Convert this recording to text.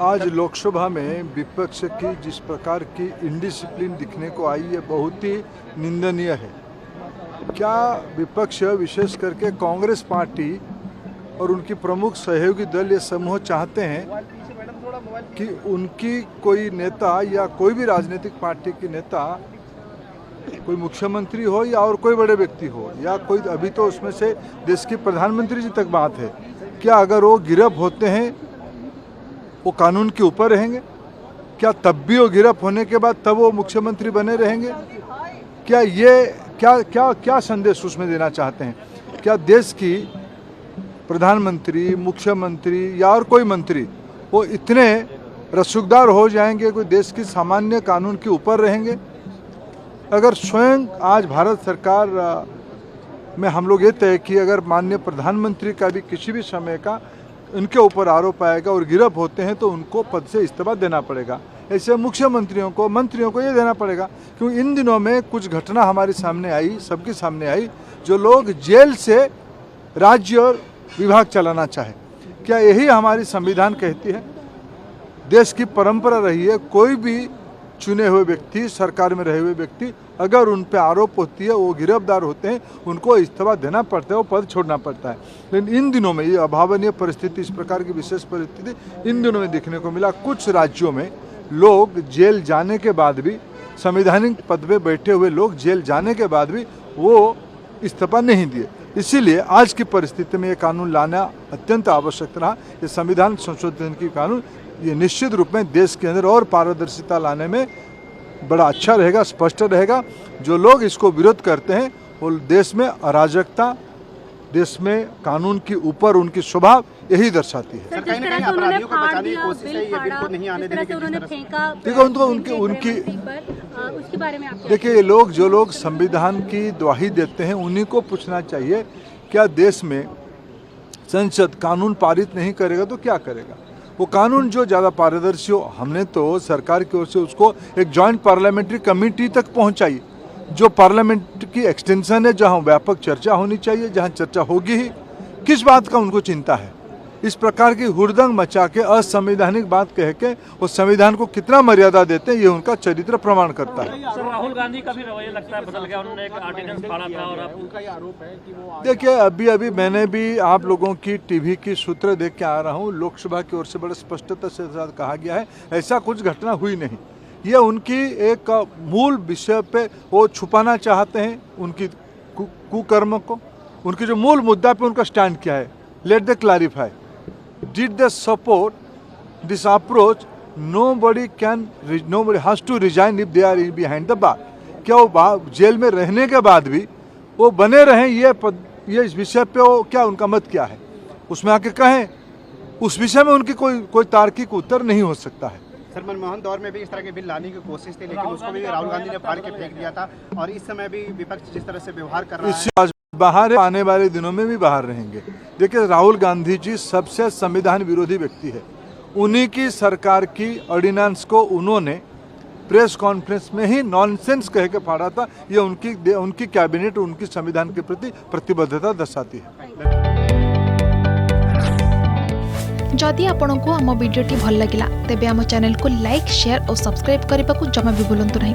आज लोकसभा में विपक्ष की जिस प्रकार की इनडिसिप्लिन दिखने को आई है बहुत ही निंदनीय है। क्या विपक्ष विशेष करके कांग्रेस पार्टी और उनकी प्रमुख सहयोगी दल ये समूह चाहते हैं कि उनकी कोई नेता या कोई भी राजनीतिक पार्टी की नेता कोई मुख्यमंत्री हो या और कोई बड़े व्यक्ति हो या कोई, अभी तो उसमें से देश के प्रधानमंत्री जी तक बात है, क्या अगर वो गिरफ्त होते हैं वो कानून के ऊपर रहेंगे? क्या तब भी वो गिरफ्त होने के बाद तब वो मुख्यमंत्री बने रहेंगे? क्या ये क्या संदेश उसमें देना चाहते हैं? क्या देश की प्रधानमंत्री, मुख्यमंत्री या और कोई मंत्री वो इतने रसूखदार हो जाएंगे, कोई देश की सामान्य कानून के ऊपर रहेंगे? अगर स्वयं आज भारत सरकार में हम लोग ये तय किए, अगर माननीय प्रधानमंत्री का भी किसी भी समय का उनके ऊपर आरोप आएगा और गिरफ्त होते हैं तो उनको पद से इस्तीफा देना पड़ेगा। ऐसे मुख्यमंत्रियों को, मंत्रियों को ये देना पड़ेगा। क्योंकि इन दिनों में कुछ घटना हमारे सामने आई, सबके सामने आई, जो लोग जेल से राज्य और विभाग चलाना चाहे। क्या यही हमारी संविधान कहती है? देश की परंपरा रही है, कोई भी चुने हुए व्यक्ति, सरकार में रहे हुए व्यक्ति, अगर उन पर आरोप होती है, वो गिरफ्तार होते हैं, उनको इस्तीफा देना पड़ता है, वो पद छोड़ना पड़ता है। लेकिन इन दिनों में ये अभावनीय परिस्थिति, इस प्रकार की विशेष परिस्थिति इन दिनों में देखने को मिला। कुछ राज्यों में लोग जेल जाने के बाद भी, संवैधानिक पद पे बैठे हुए लोग जेल जाने के बाद भी वो इस्तीफा नहीं दिए। इसीलिए आज की परिस्थिति में ये कानून लाना अत्यंत आवश्यक रहा। ये संविधान संशोधन की कानून ये निश्चित रूप में देश के अंदर और पारदर्शिता लाने में बड़ा अच्छा रहेगा, स्पष्ट रहेगा। जो लोग इसको विरोध करते हैं वो देश में अराजकता, देश में कानून के ऊपर उनकी स्वभाव यही दर्शाती है। सर, कहीं ना कहीं अपराधियों को बचाने की कोशिश है, ये बिल को नहीं आने देने की देखो उनकी उसके बारे में आप देखिए, ये लोग जो लोग संविधान की द्वाही देते हैं उन्हीं को पूछना चाहिए, क्या देश में संसद कानून पारित नहीं करेगा तो क्या करेगा? वो कानून जो ज़्यादा पारदर्शी हो, हमने तो सरकार की ओर से उसको एक जॉइंट पार्लियामेंट्री कमेटी तक पहुंचाई, जो पार्लियामेंट की एक्सटेंशन है, जहां व्यापक चर्चा होनी चाहिए, जहां चर्चा होगी ही। किस बात का उनको चिंता है? इस प्रकार की हुड़दंग मचा के असंवैधानिक बात कह के वो संविधान को कितना मर्यादा देते हैं, ये उनका चरित्र प्रमाण करता है। सर, राहुल गांधी का भी रवैया लगता है बदल गया, उन्होंने एक ऑर्डिनेंस फाड़ा था और अब उनका ये आरोप है कि वो देखिए, अभी मैंने भी आप लोगों की टीवी की सूत्र देख के आ रहा हूँ, लोकसभा की ओर से बड़े स्पष्टता से कहा गया है ऐसा कुछ घटना हुई नहीं। ये उनकी एक मूल विषय पे वो छुपाना चाहते हैं, उनकी कुकर्म को, उनकी जो मूल मुद्दा पे उनका स्टैंड क्या है। Let they clarify, did they support this approach? nobody has to resign if they are behind the bar। क्या वो जेल में रहने के बाद भी वो बने रहें, ये इस विषय पे वो क्या, उनका मत क्या है उसमें आके कहें। उस विषय में उनकी कोई तार्किक उत्तर नहीं हो सकता है। सर, मनमोहन दौर में भी इस तरह के बिल लाने की कोशिश थी, लेकिन उसको भी राहुल गांधी ने फाड़ के फेंक दिया था। और इस समय भी विपक्ष जिस तरह से व्यवहार कर रहा है, आज बाहर, आने वाले दिनों में भी बाहर रहेंगे। देखिए, राहुल गांधी जी सबसे संविधान विरोधी व्यक्ति है। उन्हीं की सरकार की ऑर्डिनेंस को उन्होंने प्रेस कॉन्फ्रेंस में ही नॉनसेंस कह के फाड़ा था। ये उनकी कैबिनेट, उनकी संविधान के प्रति प्रतिबद्धता दर्शाती है। जदि आपंक आम भिडी भल लगा तेब आम चैनल को लाइक, शेयर और सब्सक्राइब करने को जमा भी भूलु नहीं।